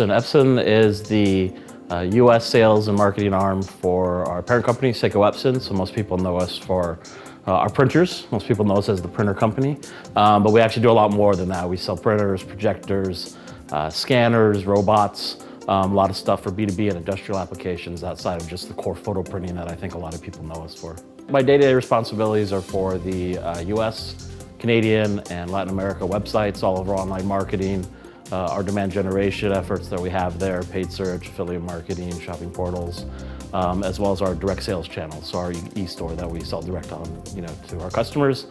Epson is the US sales and marketing arm for our parent company, Epson. So most people know us for our printers. Most people know us as the printer company, but we actually do a lot more than that. We sell printers, projectors, scanners, robots, a lot of stuff for B2B and industrial applications outside of just the core photo printing that I think a lot of people know us for. My day-to-day responsibilities are for the US, Canadian, and Latin America websites, all of our online marketing, our demand generation efforts that we have there, paid search, affiliate marketing, shopping portals, as well as our direct sales channels, so our e-store that we sell direct on, to our customers.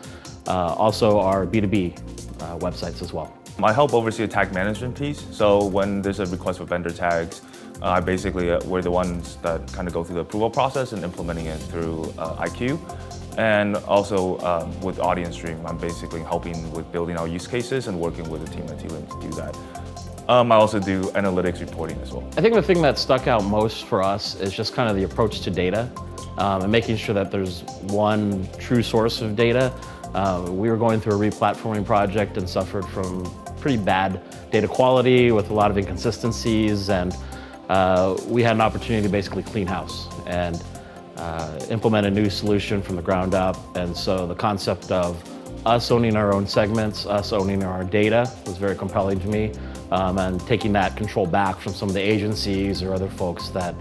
Also our B2B websites as well. I help oversee the tag management piece. So when there's a request for vendor tags, we're the ones that kind of go through the approval process and implementing it through IQ. And also with Audience Stream, I'm basically helping with building our use cases and working with the team at Tealium to do that. I also do analytics reporting as well. I think the thing that stuck out most for us is just kind of the approach to data and making sure that there's one true source of data. We were going through a re-platforming project and suffered from pretty bad data quality with a lot of inconsistencies, and we had an opportunity to basically clean house and implement a new solution from the ground up. And so the concept of us owning our own segments, us owning our data was very compelling to me, and taking that control back from some of the agencies or other folks that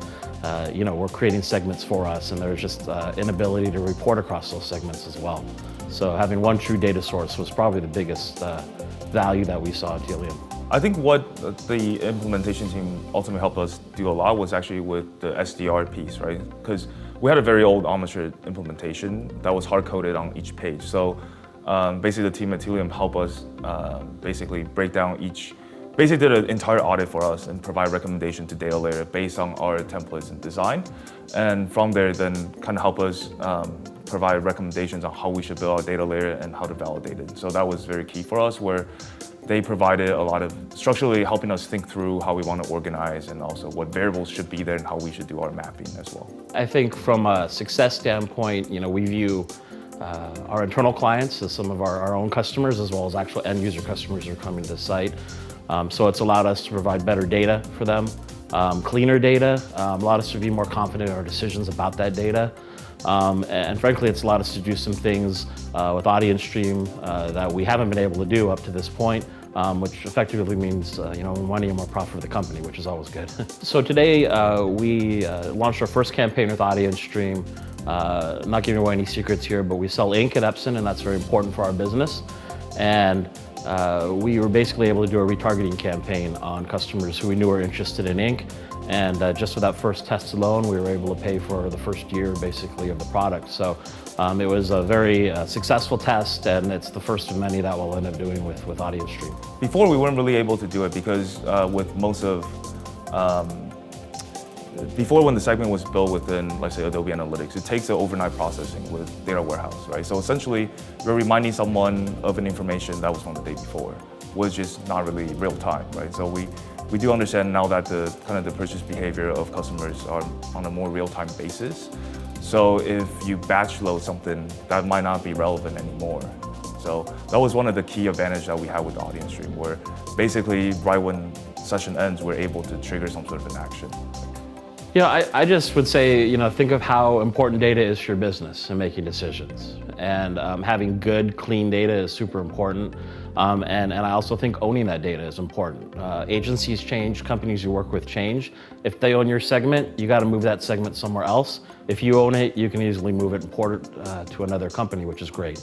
were creating segments for us, and there's just inability to report across those segments as well. So having one true data source was probably the biggest value that we saw at Tealium. I think what the implementation team ultimately helped us do a lot was actually with the SDR piece, right? Because we had a very old Omniture implementation that was hard-coded on each page. So basically the team at Tealium helped us basically break down basically did an entire audit for us and provide recommendation to data layer based on our templates and design. And from there then kind of help us provide recommendations on how we should build our data layer and how to validate it. So that was very key for us, where they provided a lot of structurally helping us think through how we want to organize and also what variables should be there and how we should do our mapping as well. I think from a success standpoint, we view our internal clients as some of our own customers, as well as actual end user customers who are coming to the site. So it's allowed us to provide better data for them, cleaner data, allowed us to be more confident in our decisions about that data. And frankly, it's allowed us to do some things with Audience Stream that we haven't been able to do up to this point, which effectively means money and more profit for the company, which is always good. So today we launched our first campaign with Audience Stream. Not giving away any secrets here, but we sell ink at Epson, and that's very important for our business. And we were basically able to do a retargeting campaign on customers who we knew were interested in ink. And just for that first test alone, we were able to pay for the first year, basically, of the product. So it was a very successful test, and it's the first of many that we'll end up doing with Audience Stream. Before, we weren't really able to do it because with most of, before when the segment was built within, let's say, Adobe Analytics, it takes the overnight processing with data warehouse, right? So essentially, we're reminding someone of an information that was from the day before, which is not really real time, right? So we do understand now that the purchase behavior of customers are on a more real-time basis. So if you batch load something, that might not be relevant anymore. So that was one of the key advantages that we had with the Audience Stream, where basically right when session ends, we're able to trigger some sort of an action. I just would say, think of how important data is for your business and making decisions. And having good, clean data is super important. And I also think owning that data is important. Agencies change, companies you work with change. If they own your segment, you got to move that segment somewhere else. If you own it, you can easily move it and port it to another company, which is great.